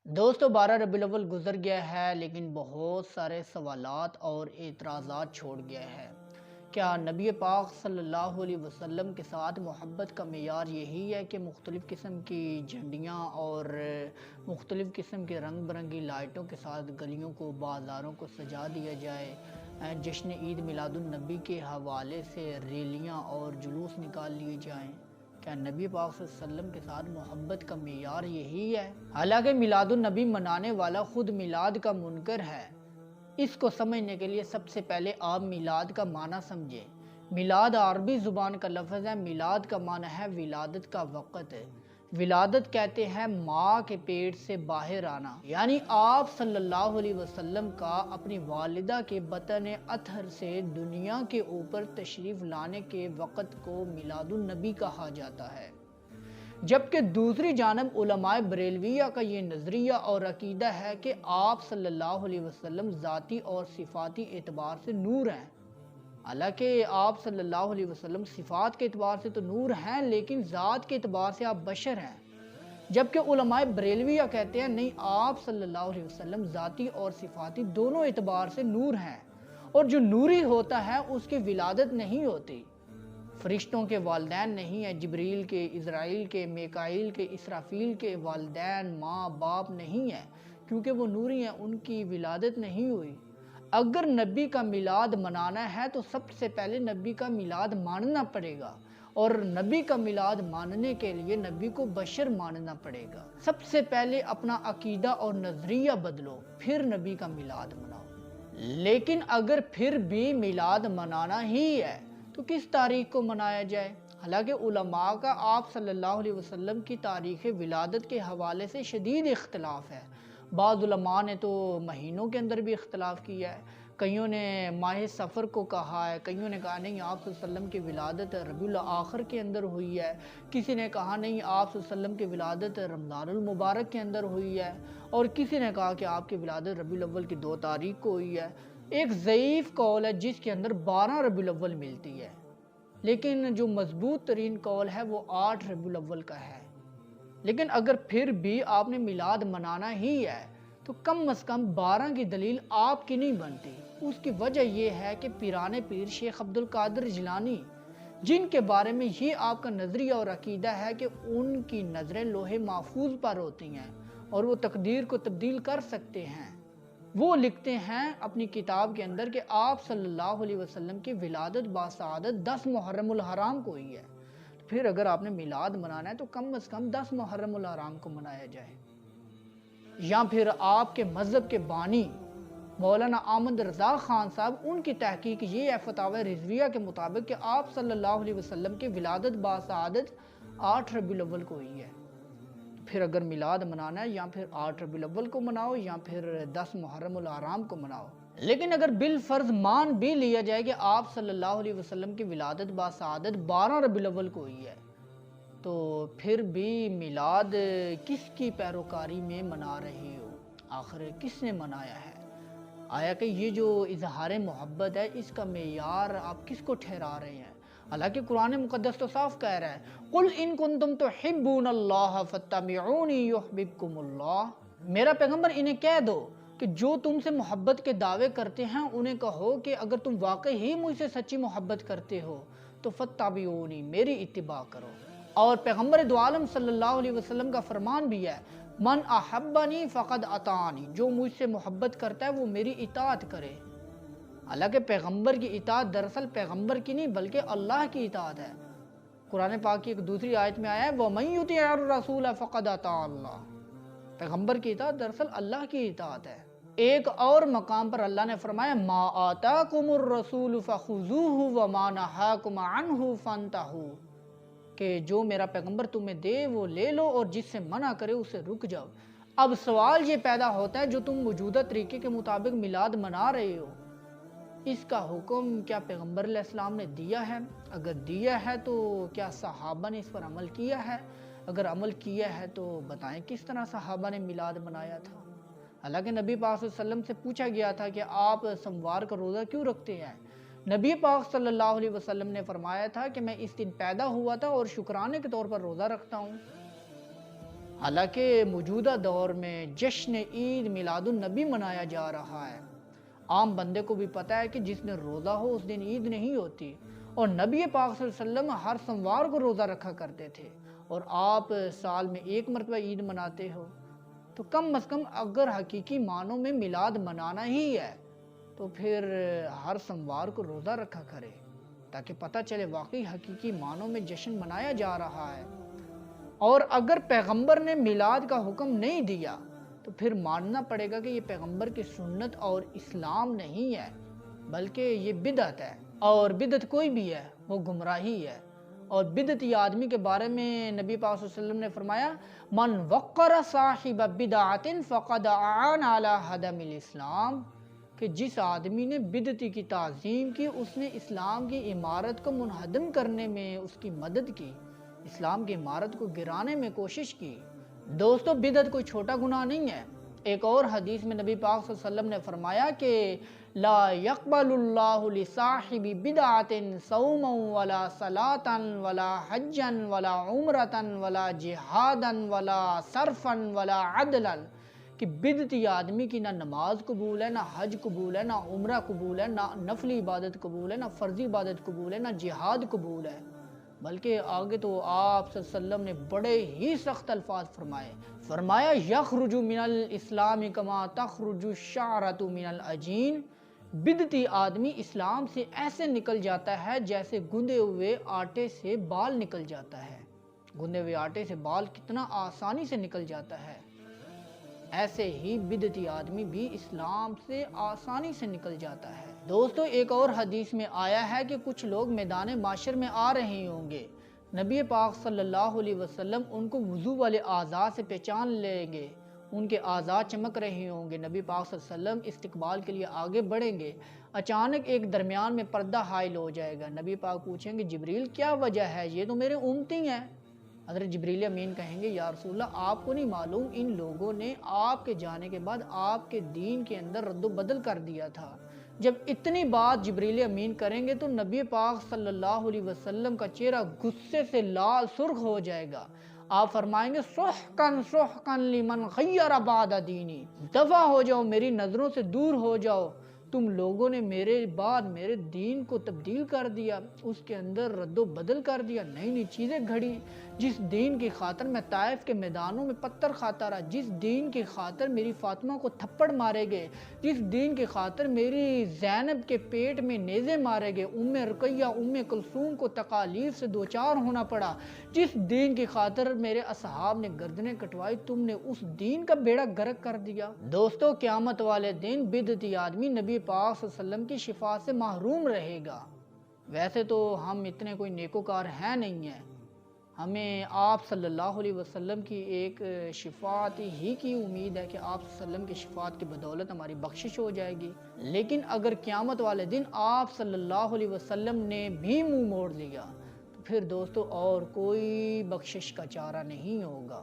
دوستو 12 ربیع الاول گزر گیا ہے لیکن بہت سارے سوالات اور اعتراضات چھوڑ گیا ہے۔ کیا نبی پاک صلی اللہ علیہ وسلم کے ساتھ محبت کا معیار یہی ہے کہ مختلف قسم کی جھنڈیاں اور مختلف قسم کے رنگ برنگی لائٹوں کے ساتھ گلیوں کو بازاروں کو سجا دیا جائے، جشن عید میلاد النبی کے حوالے سے ریلیاں اور جلوس نکال لیے جائیں؟ کیا نبی پاک صلی اللہ علیہ وسلم کے ساتھ محبت کا معیار یہی ہے؟ حالانکہ میلاد النبی منانے والا خود میلاد کا منکر ہے۔ اس کو سمجھنے کے لیے سب سے پہلے آپ میلاد کا معنی سمجھیں۔ میلاد عربی زبان کا لفظ ہے۔ میلاد کا معنی ہے ولادت کا وقت۔ ولادت کہتے ہیں ماں کے پیٹ سے باہر آنا، یعنی آپ صلی اللہ علیہ وسلم کا اپنی والدہ کے بطن اطہر سے دنیا کے اوپر تشریف لانے کے وقت کو میلاد النبی کہا جاتا ہے۔ جبکہ دوسری جانب علماء بریلویہ کا یہ نظریہ اور عقیدہ ہے کہ آپ صلی اللہ علیہ وسلم ذاتی اور صفاتی اعتبار سے نور ہیں۔ حالانکہ آپ صلی اللہ علیہ وسلم صفات کے اعتبار سے تو نور ہیں، لیکن ذات کے اعتبار سے آپ بشر ہیں۔ جبکہ علماء بریلویہ کہتے ہیں نہیں، آپ صلی اللہ علیہ وسلم ذاتی اور صفاتی دونوں اعتبار سے نور ہیں، اور جو نوری ہوتا ہے اس کی ولادت نہیں ہوتی۔ فرشتوں کے والدین نہیں ہیں، جبریل کے، اسرائیل کے، میکائیل کے، اسرافیل کے والدین ماں باپ نہیں ہیں، کیونکہ وہ نوری ہیں، ان کی ولادت نہیں ہوئی۔ اگر نبی کا میلاد منانا ہے تو سب سے پہلے نبی کا میلاد ماننا پڑے گا، اور نبی کا میلاد ماننے کے لیے نبی کو بشر ماننا پڑے گا۔ سب سے پہلے اپنا عقیدہ اور نظریہ بدلو، پھر نبی کا میلاد مناؤ۔ لیکن اگر پھر بھی میلاد منانا ہی ہے تو کس تاریخ کو منایا جائے؟ حالانکہ علماء کا آپ صلی اللہ علیہ وسلم کی تاریخ ولادت کے حوالے سے شدید اختلاف ہے۔ بعض علماء نے تو مہینوں کے اندر بھی اختلاف کیا ہے۔ کئیوں نے ماہ سفر کو کہا ہے، کئیوں نے کہا نہیں، آپ صلی اللہ علیہ وسلم کی ولادت ربیع الاخر کے اندر ہوئی ہے، کسی نے کہا نہیں، آپ صلی اللہ علیہ وسلم کی ولادت رمضان المبارک کے اندر ہوئی ہے، اور کسی نے کہا کہ آپ کی ولادت ربیع الاول کی 2 تاریخ کو ہوئی ہے۔ ایک ضعیف قول ہے جس کے اندر 12 ربیع الاول ملتی ہے، لیکن جو مضبوط ترین قول ہے وہ 8 ربیع الاول کا ہے۔ لیکن اگر پھر بھی آپ نے میلاد منانا ہی ہے تو کم از کم 12 کی دلیل آپ کی نہیں بنتی۔ اس کی وجہ یہ ہے کہ پیران پیر شیخ عبد القادر جیلانی، جن کے بارے میں یہ آپ کا نظریہ اور عقیدہ ہے کہ ان کی نظریں لوح محفوظ پر ہوتی ہیں اور وہ تقدیر کو تبدیل کر سکتے ہیں، وہ لکھتے ہیں اپنی کتاب کے اندر کہ آپ صلی اللہ علیہ وسلم کی ولادت باسعادت 10 محرم الحرام کو ہوئی ہے۔ پھر اگر آپ نے میلاد منانا ہے تو کم از کم 10 محرم الحرام کو منایا جائے۔ یا پھر آپ کے مذہب کے بانی مولانا احمد رضا خان صاحب، ان کی تحقیق یہ ہے فتاوی رضویہ کے مطابق کہ آپ صلی اللہ علیہ وسلم کی ولادت باسعادت 8 ربیع الاول کو ہوئی ہے۔ پھر اگر میلاد منانا ہے یا پھر 8 ربیع الاول کو مناؤ یا پھر 10 محرم الحرام کو مناؤ۔ لیکن اگر بالفرض مان بھی لیا جائے کہ آپ صلی اللہ علیہ وسلم کی ولادت باسعادت 12 ربیع الاول کو ہوئی ہے، تو پھر بھی میلاد کس کی پیروکاری میں منا رہی ہو؟ آخر کس نے منایا ہے؟ آیا کہ یہ جو اظہار محبت ہے اس کا معیار آپ کس کو ٹھہرا رہے ہیں؟ حالانکہ قرآن مقدس تو صاف کہہ رہا ہے، قُلْ إِن كُنْتُمْ تُحِبُّونَ اللَّهَ فَاتَّبِعُونِي يُحْبِبْكُمُ اللَّهُ۔ میرا پیغمبر انہیں کہہ دو کہ جو تم سے محبت کے دعوے کرتے ہیں انہیں کہو کہ اگر تم واقعی ہی مجھ سے سچی محبت کرتے ہو تو فَاتَّبِعُونِي، میری اتباع کرو۔ اور پیغمبر دو عالم صلی اللہ علیہ وسلم کا فرمان بھی ہے، من احبنی فقد اطاعنی، جو مجھ سے محبت کرتا ہے وہ میری اطاعت کرے۔ حالانکہ پیغمبر کی اطاعت دراصل پیغمبر کی نہیں بلکہ اللہ کی اطاعت ہے۔ قرآن پاک کی ایک دوسری آیت میں آیا ہے وَمَن يُطِعِ الرَّسُولَ فَقَدْ أَطَاعَ اللَّهَ، پیغمبر کی اطاعت دراصل اللہ کی اطاعت ہے۔ ایک اور مقام پر اللہ نے فرمایا مَا آتَاكُمُ الرَّسُولُ فَخُذُوهُ وَمَا نَهَاكُمْ عَنْهُ فَانْتَهُوا، کہ جو میرا پیغمبر تمہیں دے وہ لے لو اور جس سے منع کرے اسے رک جاؤ۔ اب سوال یہ پیدا ہوتا ہے جو تم موجودہ طریقے کے مطابق میلاد منا رہے ہو، اس کا حکم کیا پیغمبر علیہ السلام نے دیا ہے؟ اگر دیا ہے تو کیا صحابہ نے اس پر عمل کیا ہے؟ اگر عمل کیا ہے تو بتائیں کس طرح صحابہ نے میلاد منایا تھا؟ حالانکہ نبی پاک صلی اللہ علیہ وسلم سے پوچھا گیا تھا کہ آپ سموار کا روزہ کیوں رکھتے ہیں؟ نبی پاک صلی اللہ علیہ وسلم نے فرمایا تھا کہ میں اس دن پیدا ہوا تھا اور شکرانے کے طور پر روزہ رکھتا ہوں۔ حالانکہ موجودہ دور میں جشن عید میلاد النبی منایا جا رہا ہے۔ عام بندے کو بھی پتہ ہے کہ جس دن روزہ ہو اس دن عید نہیں ہوتی، اور نبی پاک صلی اللہ علیہ وسلم ہر سوموار کو روزہ رکھا کرتے تھے، اور آپ سال میں ایک مرتبہ عید مناتے ہو، تو کم از کم اگر حقیقی معنوں میں میلاد منانا ہی ہے تو پھر ہر سوموار کو روزہ رکھا کرے، تاکہ پتہ چلے واقعی حقیقی معنوں میں جشن منایا جا رہا ہے۔ اور اگر پیغمبر نے میلاد کا حکم نہیں دیا تو پھر ماننا پڑے گا کہ یہ پیغمبر کی سنت اور اسلام نہیں ہے، بلکہ یہ بدعت ہے، اور بدعت کوئی بھی ہے وہ گمراہی ہے۔ اور بدعتی آدمی کے بارے میں نبی پاک صلی اللہ علیہ وسلم نے فرمایا، من وقر صاحب بدعت فقد اعان علی ہدم الاسلام، کہ جس آدمی نے بدعتی کی تعظیم کی اس نے اسلام کی عمارت کو منہدم کرنے میں اس کی مدد کی، اسلام کی عمارت کو گرانے میں کوشش کی۔ دوستو، بدعت کوئی چھوٹا گناہ نہیں ہے۔ ایک اور حدیث میں نبی پاک صلی اللہ علیہ وسلم نے فرمایا کہ لا يقبل اللہ لصاحب بدعت صوما ولا صلاة ولا حجا ولا عمرة ولا جہادا ولا صرفا ولا عدلا، کہ بدعتی آدمی کی نہ نماز قبول ہے، نہ حج قبول ہے، نہ عمرہ قبول ہے، نہ نفلی عبادت قبول ہے، نہ فرضی عبادت قبول ہے، نہ جہاد قبول ہے۔ بلکہ آگے تو آپ صلی اللہ علیہ وسلم نے بڑے ہی سخت الفاظ فرمایا یخرج من الاسلام کما تخرج الشعرۃ من العجین، بدعتی آدمی اسلام سے ایسے نکل جاتا ہے جیسے گندے ہوئے آٹے سے بال نکل جاتا ہے۔ گندے ہوئے آٹے سے بال کتنا آسانی سے نکل جاتا ہے، ایسے ہی بدعتی آدمی بھی اسلام سے آسانی سے نکل جاتا ہے۔ دوستو، ایک اور حدیث میں آیا ہے کہ کچھ لوگ میدان معاشر میں آ رہے ہوں گے، نبی پاک صلی اللہ علیہ وسلم ان کو وضو والے اعضاء سے پہچان لیں گے، ان کے اعضاء چمک رہے ہوں گے، نبی پاک صلی اللہ علیہ وسلم استقبال کے لیے آگے بڑھیں گے، اچانک ایک درمیان میں پردہ حائل ہو جائے گا، نبی پاک پوچھیں گے جبریل کیا وجہ ہے، یہ تو میرے امتی ہیں۔ حضرت جبریل امین کہیں گے یا رسول اللہ آپ کو نہیں معلوم ان لوگوں نے آپ کے جانے کے بعد آپ کے دین کے اندر رد و بدل کر دیا تھا۔ جب اتنی بات جبریل امین کریں گے تو نبی پاک صلی اللہ علیہ وسلم کا چہرہ غصے سے لال سرخ ہو جائے گا۔ آپ فرمائیں گے سحقن سحقن لمن غیر بعد دینی، دفع ہو جاؤ، میری نظروں سے دور ہو جاؤ، تم لوگوں نے میرے بعد میرے دین کو تبدیل کر دیا، اس کے اندر رد و بدل کر دیا، نئی نئی چیزیں گھڑی۔ جس دین کی خاطر میں طائف کے میدانوں میں پتھر کھاتا رہا، جس دین کی خاطر میری فاطمہ کو تھپڑ مارے گئے، جس دین کی خاطر میری زینب کے پیٹ میں نیزے مارے گئے، ام رقیہ ام کلثوم کو تکالیف سے دوچار ہونا پڑا، جس دین کی خاطر میرے اصحاب نے گردنیں کٹوائی، تم نے اس دین کا بیڑا غرق کر دیا۔ دوستو، قیامت والے دن بدعتی آدمی نبی پاک صلی اللہ علیہ وسلم کی شفاعت سے محروم رہے گا۔ ویسے تو ہم اتنے کوئی نیکوکار ہیں نہیں ہیں، ہمیں آپ صلی اللہ علیہ وسلم کی ایک شفاعت ہی کی امید ہے کہ آپ صلی اللہ علیہ وسلم کی شفاعت کی بدولت ہماری بخشش ہو جائے گی، لیکن اگر قیامت والے دن آپ صلی اللہ علیہ وسلم نے بھی منہ موڑ لیا تو پھر دوستو اور کوئی بخشش کا چارہ نہیں ہوگا۔